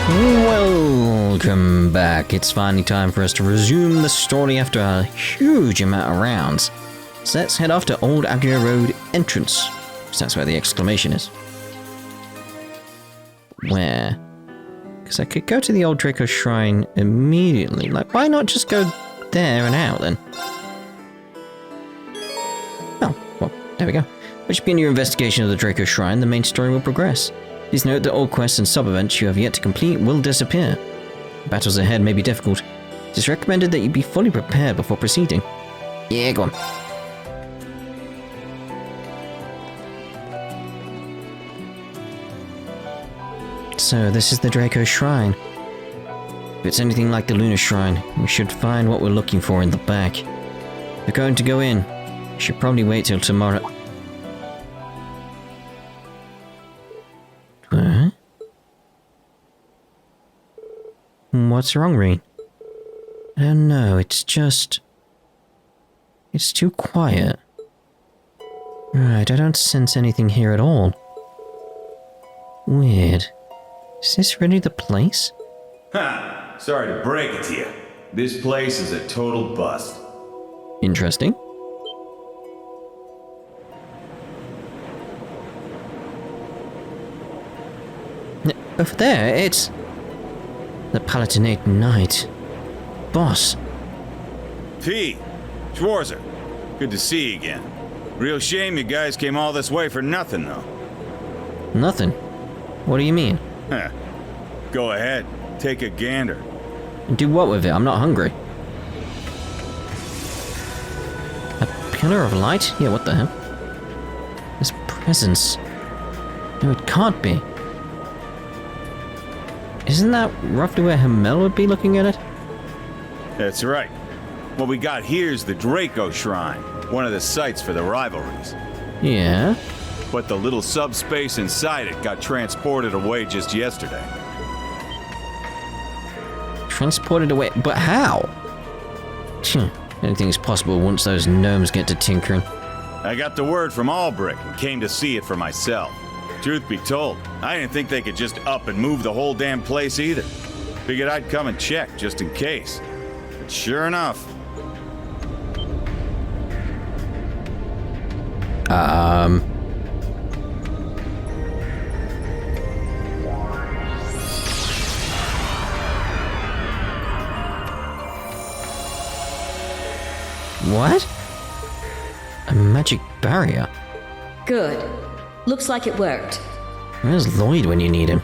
Welcome back. It's finally time for us to resume the story after a huge amount of rounds. So let's head off to Old Agia Road entrance. Because that's where the exclamation is. Where? Because I could go to the old Draco Shrine immediately. Like, why not just go there and out then? Oh, well, there we go. Once you begin your investigation of the Draco Shrine, the main story will progress. Please note that all quests and sub-events you have yet to complete will disappear. Battles ahead may be difficult. It is recommended that you be fully prepared before proceeding. Yeah, go on. So, this is the Draco Shrine. If it's anything like the Lunar Shrine, we should find what we're looking for in the back. If we're going to go in, we should probably wait till tomorrow. Huh? What's wrong, Rean? I don't know, it's just... it's too quiet. Right, I don't sense anything here at all. Weird. Is this really the place? Ha! Sorry to break it to you. This place is a total bust. Interesting. Over there, it's... the Palatinate Knight. Boss. P. Schwarzer. Good to see you again. Real shame you guys came all this way for nothing, though. Nothing? What do you mean? Huh. Go ahead. Take a gander. Do what with it? I'm not hungry. A pillar of light? Yeah, what the hell? This presence... no, it can't be. Isn't that roughly where Hamel would be looking at it? That's right. What we got here's the Draco Shrine, one of the sites for the rivalries. Yeah? But the little subspace inside it got transported away just yesterday. Transported away? But how? Anything's possible once those gnomes get to tinkering. I got the word from Albrecht and came to see it for myself. Truth be told, I didn't think they could just up and move the whole damn place either. Figured I'd come and check just in case. But sure enough... What? A magic barrier? Good. Looks like it worked. Where's Lloyd when you need him?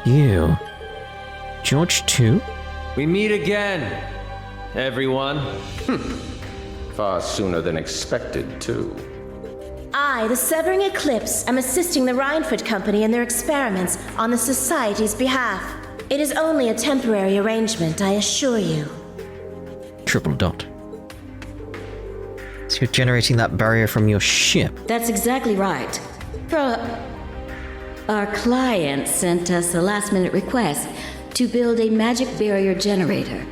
You. George too? We meet again, everyone. Far sooner than expected, too. I, the Severing Eclipse, am assisting the Reinford Company in their experiments on the Society's behalf. It is only a temporary arrangement, I assure you. Triple dot. So you're generating that barrier from your ship? That's exactly right. Our client sent us a last-minute request to build a magic barrier generator.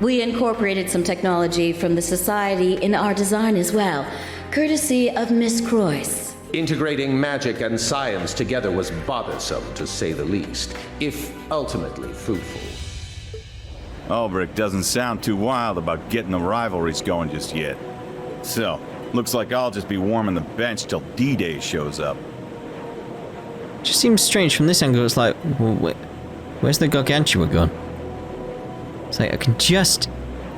We incorporated some technology from the Society in our design as well, courtesy of Miss Croyce. Integrating magic and science together was bothersome, to say the least, if ultimately fruitful. Albrecht doesn't sound too wild about getting the rivalries going just yet. So, looks like I'll just be warming the bench till D-Day shows up. Just seems strange from this angle. It's like, well, where's the Gargantua gone? It's like I can just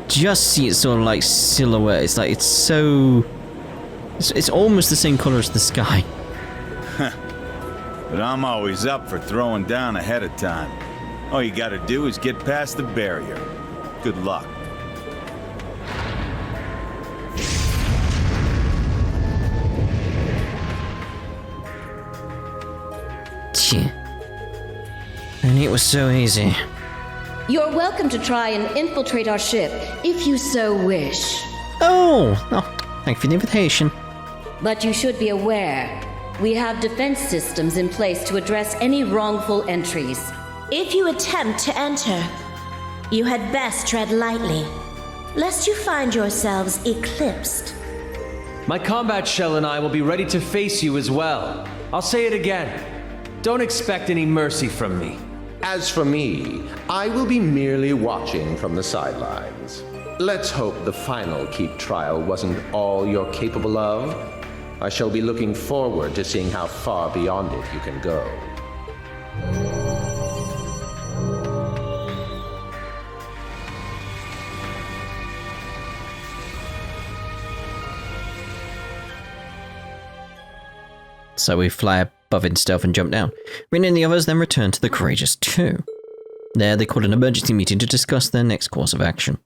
see it sort of like silhouette. It's like it's so... It's almost the same color as the sky. But I'm always up for throwing down ahead of time. All you gotta do is get past the barrier. Good luck. And it was so easy. You're welcome to try and infiltrate our ship, if you so wish. Oh, thank you for the invitation. But you should be aware, we have defense systems in place to address any wrongful entries. If you attempt to enter, you had best tread lightly, lest you find yourselves eclipsed. My combat shell and I will be ready to face you as well. I'll say it again. Don't expect any mercy from me. As for me, I will be merely watching from the sidelines. Let's hope the final keep trial wasn't all you're capable of. I shall be looking forward to seeing how far beyond it you can go. So we fly above in stealth and jump down. Rean and the others then return to the Courageous 2. There they called an emergency meeting to discuss their next course of action.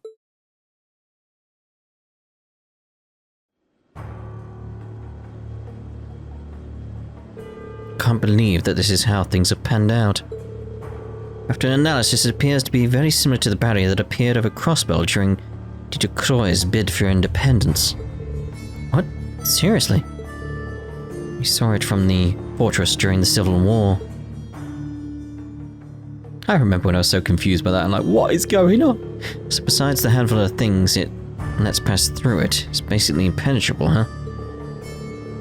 Can't believe that this is how things have panned out. After an analysis, it appears to be very similar to the barrier that appeared over Crossbell during Tito Croix's bid for independence. What? Seriously? We saw it from the fortress during the Civil War. I remember when I was so confused by that. I'm like, what is going on? So besides the handful of things it lets pass through it, it's basically impenetrable, huh?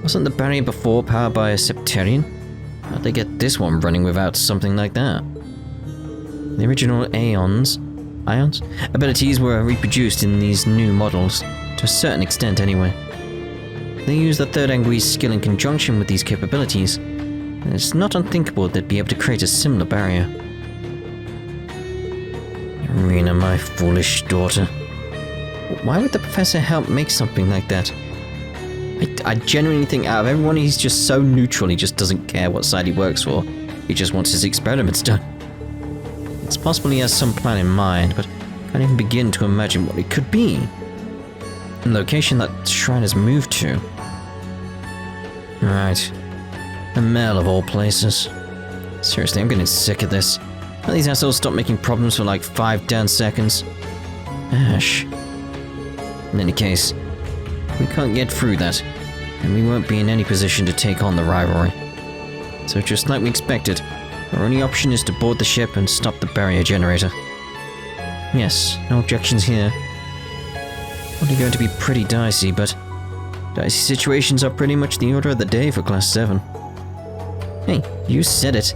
Wasn't the barrier before powered by a Septarian? How'd they get this one running without something like that? The original ions abilities were reproduced in these new models, to a certain extent anyway. They use the third Angui's skill in conjunction with these capabilities, and it's not unthinkable they'd be able to create a similar barrier. Irina, my foolish daughter. Why would the professor help make something like that? I genuinely think out of everyone, he's just so neutral, he just doesn't care what side he works for. He just wants his experiments done. It's possible he has some plan in mind, but I can't even begin to imagine what it could be. The location that shrine has moved to. Right. A Mel of all places. Seriously, I'm getting sick of this. Let these assholes stop making problems for like 5 damn seconds. Ash. In any case, we can't get through that, and we won't be in any position to take on the rivalry. So just like we expected, our only option is to board the ship and stop the barrier generator. Yes, no objections here. Probably going to be pretty dicey, but dicey situations are pretty much the order of the day for Class 7. Hey, you said it.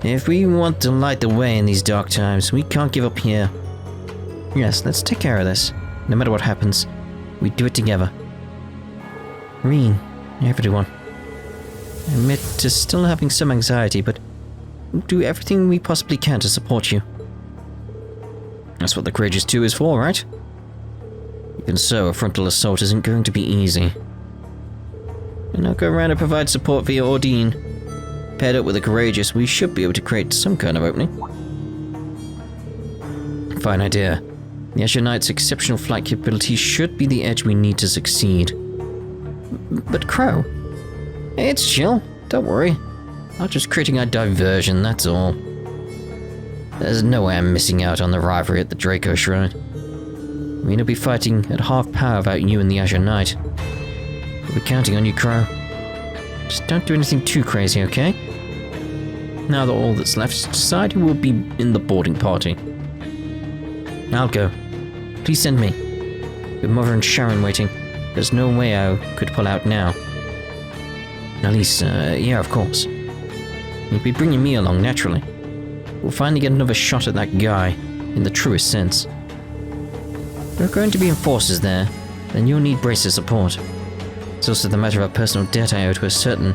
If we want to light the way in these dark times, we can't give up here. Yes, let's take care of this. No matter what happens, we do it together. Rean, everyone. I admit to still having some anxiety, but we'll do everything we possibly can to support you. That's what the Courageous 2 is for, right? Even so, a frontal assault isn't going to be easy. And I'll go around and provide support via Ordine. Paired up with the Courageous, we should be able to create some kind of opening. Fine idea. The Azure Knight's exceptional flight capability should be the edge we need to succeed. But Crow? It's chill, don't worry. I'm just creating a diversion, that's all. There's no way I'm missing out on the rivalry at the Draco Shrine. We'll be fighting at half power without you and the Azure Knight. We'll be counting on you, Crow. Just don't do anything too crazy, okay? Now that all that's left is to decide who will be in the boarding party. I'll go. Please send me. With Mother and Sharon waiting, there's no way I could pull out now. At least, yeah, of course. You'd be bringing me along, naturally. We'll finally get another shot at that guy, in the truest sense. There are going to be enforcers there, then you'll need Brace's support. It's also the matter of a personal debt I owe to a certain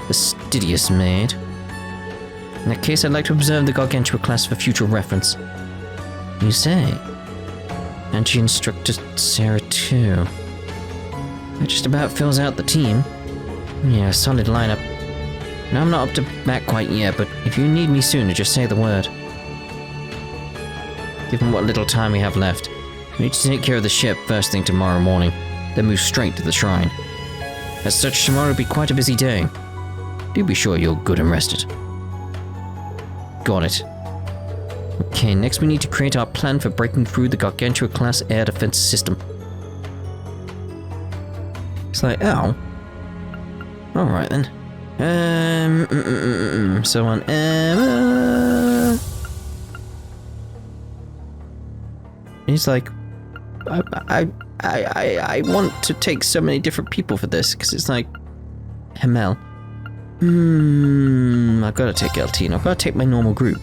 fastidious maid. In that case, I'd like to observe the Gargantua class for future reference. You say? And she instructed Sarah too. That just about fills out the team. Yeah, solid lineup. Now I'm not up to bat quite yet, but if you need me sooner, just say the word. Given what little time we have left, we need to take care of the ship first thing tomorrow morning, then move straight to the shrine. As such, tomorrow will be quite a busy day. Do be sure you're good and rested. Got it. Okay, next we need to create our plan for breaking through the Gargantua class air defense system. It's like, oh. Alright then. So on Emma. He's like, I want to take so many different people for this, because it's like, Hamel. I've got to take LT, and I've got to take my normal group.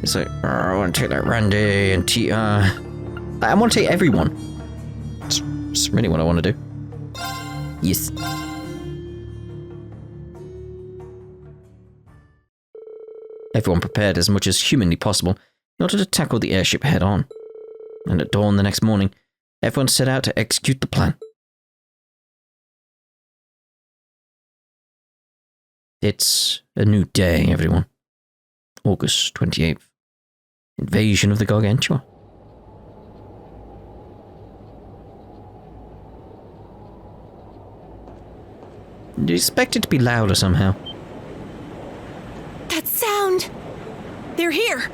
It's like, I want to take like Randy and T. I want to take everyone. It's really what I want to do. Yes. Everyone prepared as much as humanly possible in order to tackle the airship head on. And at dawn the next morning, everyone set out to execute the plan. It's a new day, everyone. August 28th. Invasion of the Gargantua. Do you expect it to be louder somehow? That sound! They're here!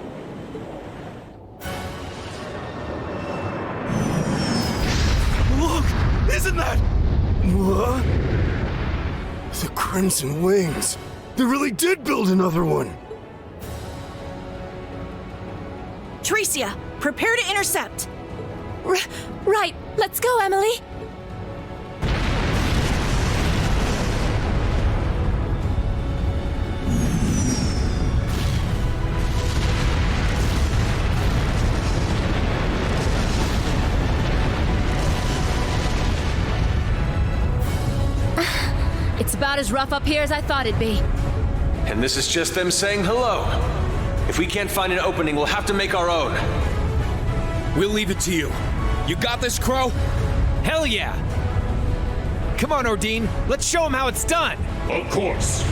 Look! Isn't that... What? The Crimson Wings. They really did build another one. Tricia, prepare to intercept! Right, let's go, Emily! It's about as rough up here as I thought it'd be. And this is just them saying hello. If we can't find an opening, we'll have to make our own. We'll leave it to you. You got this, Crow? Hell yeah! Come on, Ordine, let's show him how it's done! Of course.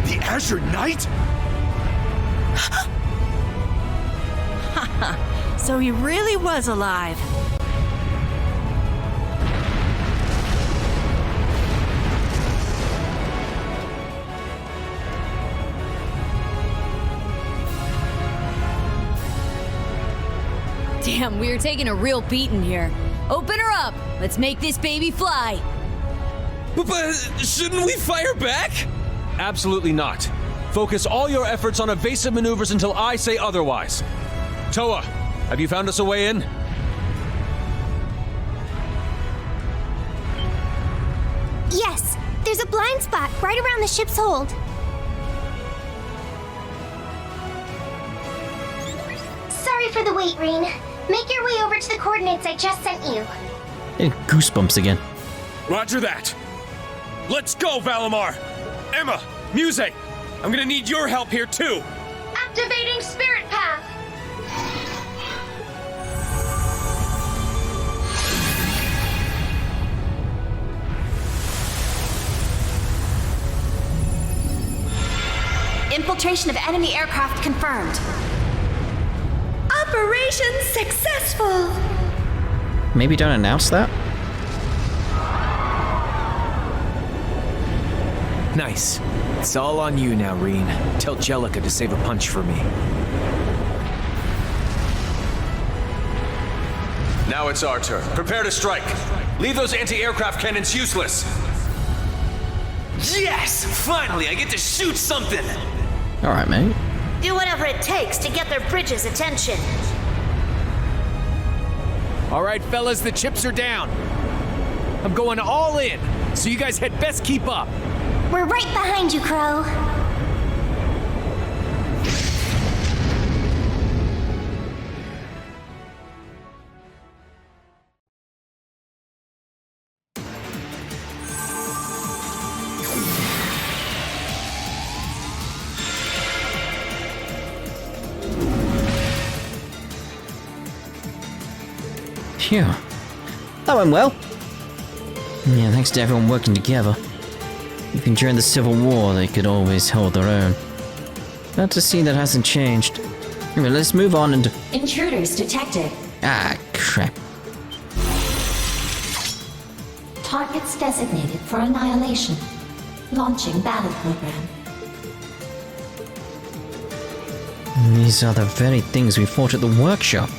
The Azure Knight? So he really was alive. Damn, we're taking a real beating here. Open her up! Let's make this baby fly! But shouldn't we fire back? Absolutely not. Focus all your efforts on evasive maneuvers until I say otherwise. Toa, have you found us a way in? Yes, there's a blind spot right around the ship's hold. Sorry for the wait, Rean. Make your way over to the coordinates I just sent you. Getting goosebumps again. Roger that. Let's go, Valimar! Emma, Muse, I'm gonna need your help here too! Activating Spirit Path! Infiltration of enemy aircraft confirmed. Operation successful! Maybe don't announce that? Nice. It's all on you now, Rean. Tell Jellica to save a punch for me. Now it's our turn. Prepare to strike. Leave those anti-aircraft cannons useless. Yes! Finally, I get to shoot something! Alright, mate. Do whatever it takes to get their bridge's attention. All right, fellas, the chips are down. I'm going all in, so you guys had best keep up. We're right behind you, Crow. Phew. That went well. Yeah, thanks to everyone working together. Even during the Civil War, they could always hold their own. Glad to see that hasn't changed. Anyway, let's move on and... Intruders detected. Ah, crap. Targets designated for annihilation. Launching battle program. These are the very things we fought at the workshop.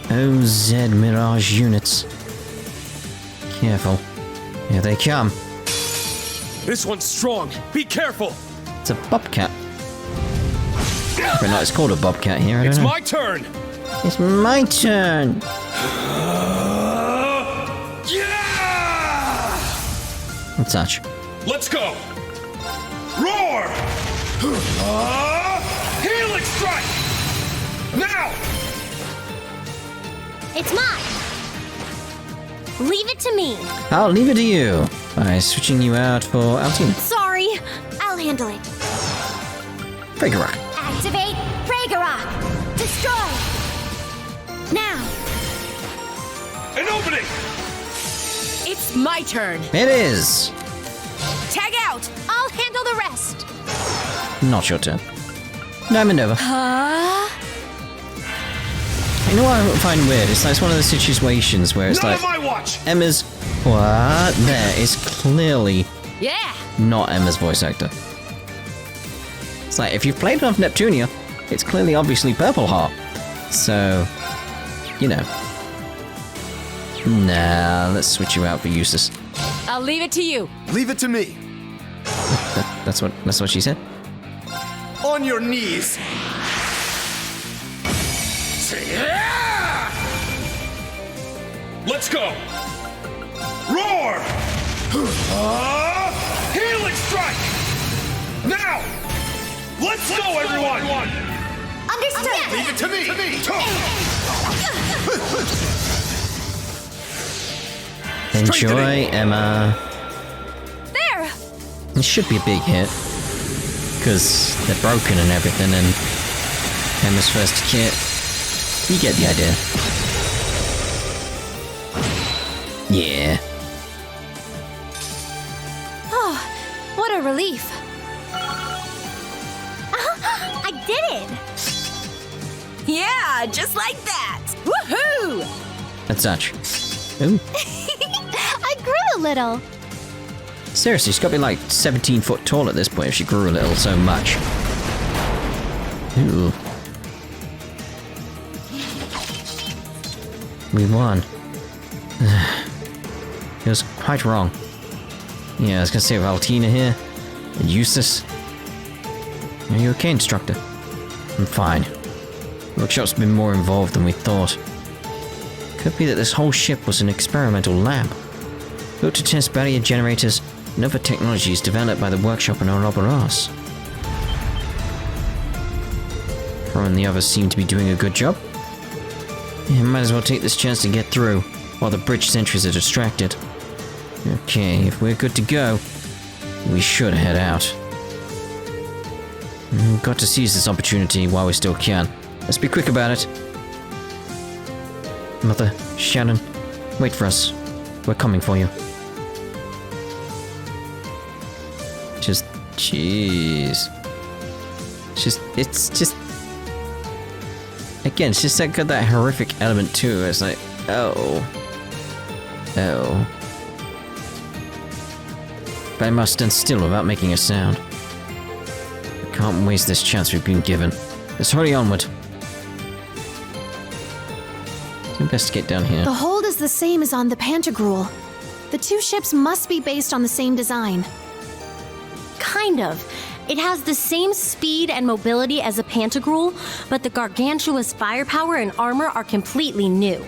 OZ Mirage units. Careful. Here they come. This one's strong. Be careful. It's a bobcat. But not, it's called a bobcat here, I don't It's know. my turn. It's my turn. Yeah! What's that? Let's go. Roar! Healing strike! Now! It's mine. Leave it to me. I'll leave it to you by switching you out for Altina. Sorry, I'll handle it. Frigorock. Activate Fragorock. Destroy. Now. An opening! It's my turn. It is. Tag out. I'll handle the rest. Not your turn. Diamond over. Huh? You know what I find weird? It's like it's one of those situations where it's None like of my watch! Emma's what there is clearly Yeah. not Emma's voice actor. It's like if you've played enough Neptunia, it's clearly obviously Purple Heart. So, you know. Nah, let's switch you out for Eustace. I'll leave it to you. Leave it to me. That's what she said. On your knees. Let's go! Roar! Healing strike! Now! Let's go, everyone! Understood. Leave it to me. Enjoy, Emma. There. This should be a big hit. Because they're broken and everything, and Emma's first kit. You get the idea. Yeah. Oh, what a relief. I did it. Yeah, just like that. Woohoo! That's such. Ooh. I grew a little. Seriously, she's got to be like 17 foot tall at this point if she grew a little so much. Ooh. We won. It was quite wrong. Yeah, I was gonna say with Altina here, and Eustace. Are you okay, instructor? I'm fine. Workshop's been more involved than we thought. Could be that this whole ship was an experimental lab. Built to test barrier generators and other technologies developed by the workshop in Ouroboros. Pro and the others seem to be doing a good job. Yeah, might as well take this chance to get through, while the bridge sentries are distracted. Okay, if we're good to go, we should head out. We've got to seize this opportunity while we still can. Let's be quick about it. Mother, Shannon, wait for us. We're coming for you. Just, jeez. It's just... Again, it's just that got that horrific element too. It's like, oh. Oh. But I must stand still without making a sound. I can't waste this chance we've been given. Let's hurry onward. Investigate down here. The hold is the same as on the Pantegruel. The two ships must be based on the same design. Kind of. It has the same speed and mobility as a Pantegruel, but the Gargantua's firepower and armor are completely new.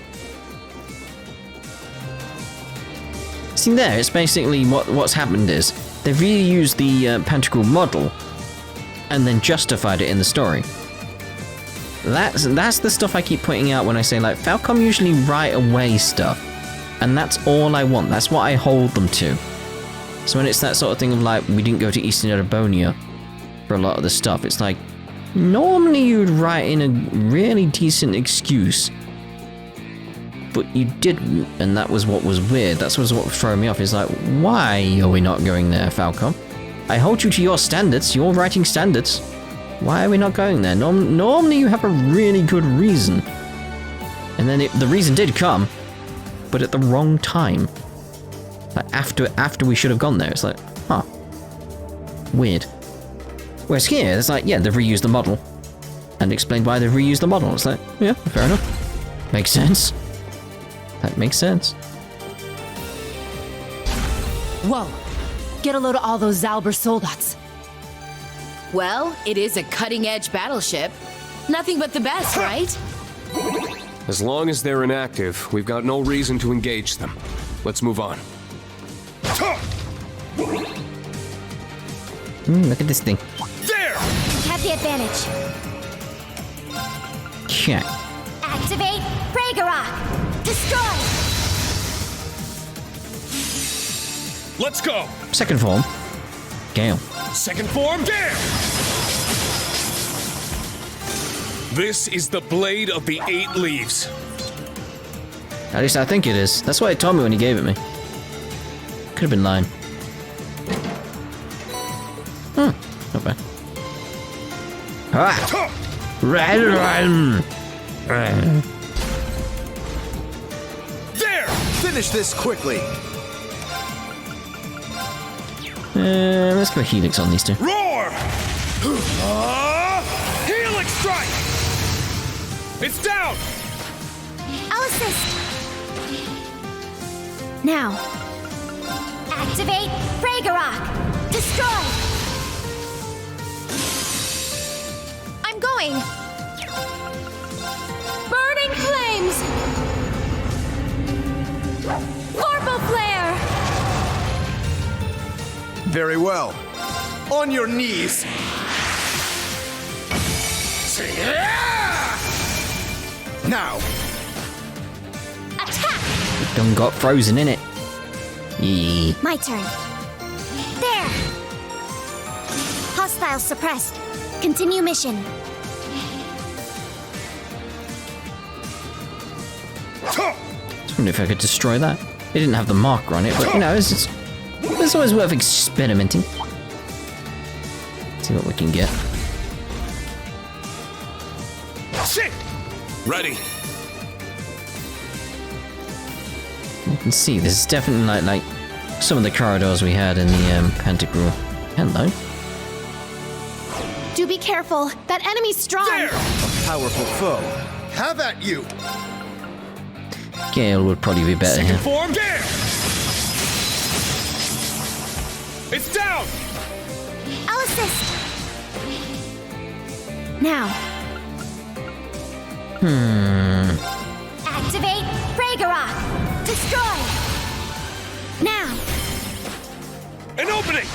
See there, it's basically what's happened is they've reused the Pantegruel model and then justified it in the story. That's the stuff I keep pointing out when I say like Falcom usually right away stuff, and that's all I want. That's what I hold them to. So when it's that sort of thing of like we didn't go to Eastern Erebonia for a lot of the stuff, it's like normally you'd write in a really decent excuse, but you didn't, and that was what was weird. That was what threw me off. It's like, why are we not going there, Falcom? I hold you to your standards, your writing standards. Why are we not going there? Normally you have a really good reason. And then the reason did come, but at the wrong time. Like after we should have gone there. It's like, huh. Weird. Whereas here, it's like, yeah, they've reused the model. And explained why they've reused the model. It's like, yeah, fair enough. Makes sense. That makes sense. Whoa. get a load of all those Zalber soldats? Well, it is a cutting-edge battleship. Nothing but the best, right? As long as they're inactive, we've got no reason to engage them. Let's move on. Look at this thing. There! We have the advantage. Check. Activate Ragnarok! Destroy! Let's go! Second form. Gale. Second form, Gale! This is the blade of the 8 leaves. At least I think it is. That's what he told me when he gave it me. Could have been lying. Not bad. Ah! There! Finish this quickly. Let's go Helix on these two. Roar! Helix strike! It's down! I'll assist. Now. Activate Ragnarok! Destroy! I'm going! Burning flames! Vorpal flare! Very well. On your knees. Now. Attack! Done got frozen in it. Yee. My turn. There! Hostiles suppressed. Continue mission. I wonder if I could destroy that. It didn't have the marker on it, but you know, it's always worth experimenting. See what we can get. Shit! Ready. You can see this is definitely like some of the corridors we had in the Pantegruel. Hello. Do be careful. That enemy's strong. There! A powerful foe. Have at you. Gale would probably be better Second here. form, Gale! It's down! I'll assist. Now. Activate Ragnarok! Destroy! Now! An opening!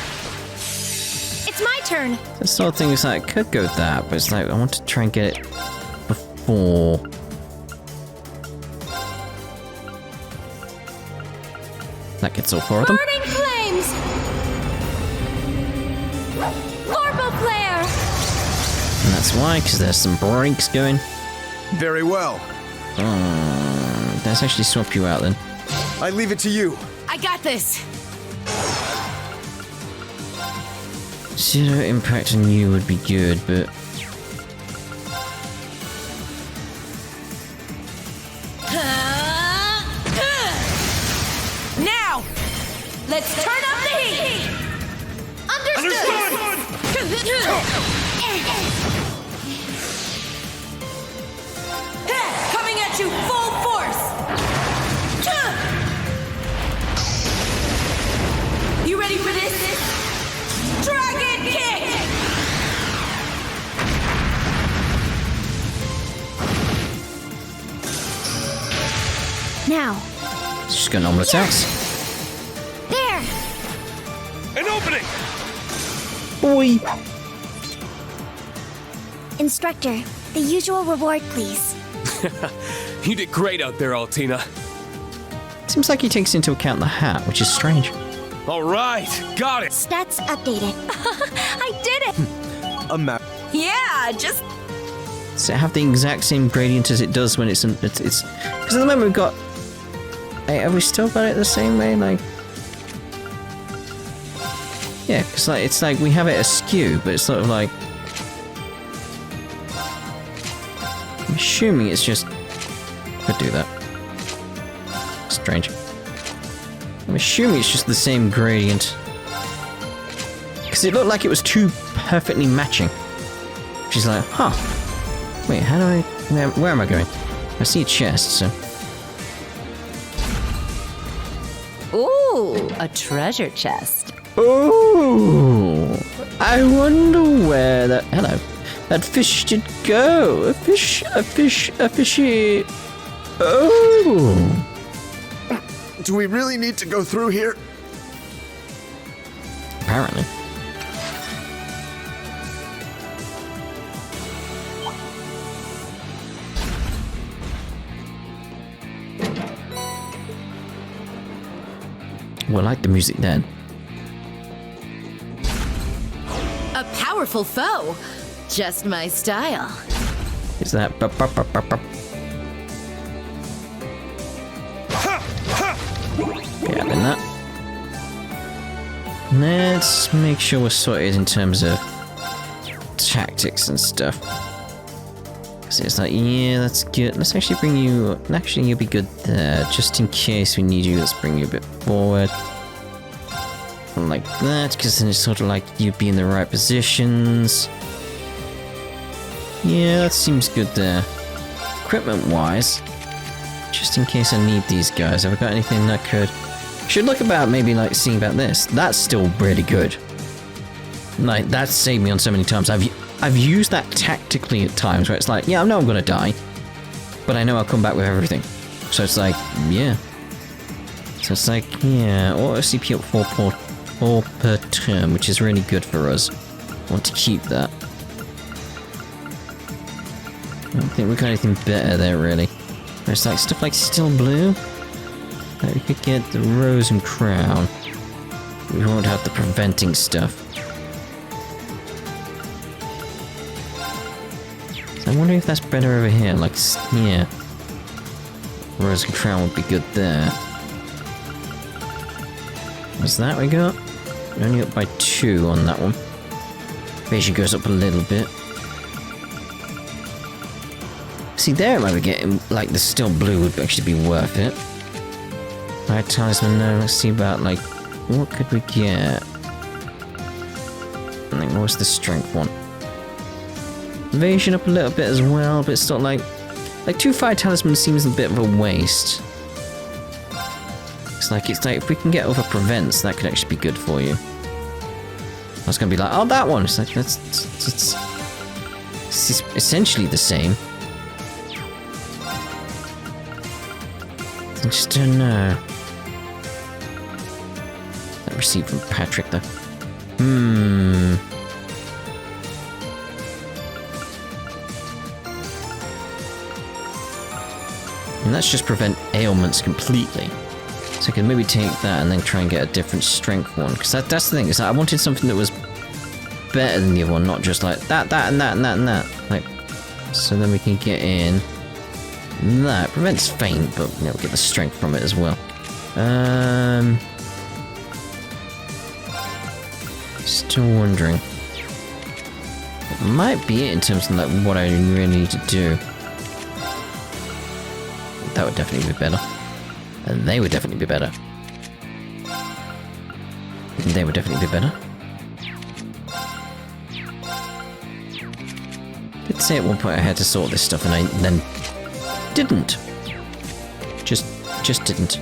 It's my turn. The sort of thing is like, I could go with that, but it's like, I want to try and get it before. That gets all four of them. Burning flames! Vorpal flare! And that's why, because there's some breaks going. Very well. Let's actually swap you out then. I leave it to you. I got this. Zero impact on you would be good, but Now! Let's turn up the heat! Understood! Coming at you full force! You ready for this? Dragon kick! Now. it's just got normal attacks. There! An opening! Boy! Instructor, the usual reward, please. You did great out there, Altina. Seems like he takes into account the hat, which is strange. All right, got it. Stats updated. I did it! A map. Yeah, just Does it have the exact same gradient as it does when it's because at the moment we've got. Hey, have we still got it the same way? Like, yeah, because like it's like we have it askew, but it's sort of like. I'm assuming it's just. Could do that. Strange. I'm assuming it's just the same gradient. Because it looked like it was too perfectly matching. She's like, huh. Wait, how do I... Where am I going? I see a chest, so... ooh, a treasure chest. Oh, I wonder where that. Hello. That fish did go. A fishy. Oh. Do we really need to go through here? Apparently. Well, I like the music then. A powerful foe. Just my style. Is that? Yeah, in that. Let's make sure we're sorted in terms of tactics and stuff. So it's like, yeah, that's good. Let's actually bring you. Actually, you'll be good there. Just in case we need you, let's bring you a bit forward. Like that, because then it's sort of like you'd be in the right positions. Yeah, that seems good there. Equipment-wise, just in case I need these guys, have I got anything that could... Should look about maybe like seeing about this. That's still really good. Like, that's saved me on so many times. I've used that tactically at times where it's like, yeah, I know I'm gonna die, but I know I'll come back with everything. So it's like, yeah. So it's like, yeah, auto CP up 4 per turn, which is really good for us. I want to keep that. I don't think we got anything better there, really. There's like stuff like Still Blue. Like we could get the Rose and Crown. We won't have the preventing stuff. So I wonder if that's better over here. Like, yeah. Rose and Crown would be good there. What's that we got? We're only up by 2 on that one. Evasion goes up a little bit. See, there it might be getting, like, the Still Blue would actually be worth it. Right, Talisman, now let's see about, like, what could we get? I think, what's the Strength one? Evasion up a little bit as well, but it's not like 2 Fire Talisman seems a bit of a waste. It's like if we can get over Prevents, that could actually be good for you. I was gonna be like, oh, that one! It's like, it's essentially the same. I just don't know. That receipt from Patrick, though. And that's just prevent ailments completely. So I can maybe take that and then try and get a different strength one. Because that's the thing, is that I wanted something that was better than the other one, not just like that, and that, and that, and that. Like, so then we can get in that. Prevents faint, but you know, we'll get the strength from it as well. Still wondering. It might be it in terms of like what I really need to do. That would definitely be better. And they would definitely be better. And they would definitely be better. Did say at one point I had to sort this stuff and I then didn't. Just didn't.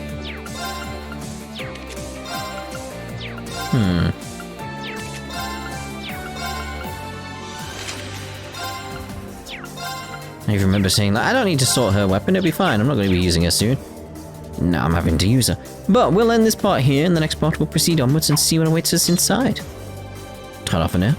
I even remember saying that I don't need to sort her weapon, it'll be fine, I'm not going to be using her soon. Now I'm having to use her. But we'll end this part here, and the next part we'll proceed onwards and see what awaits us inside. Ta-ra for now.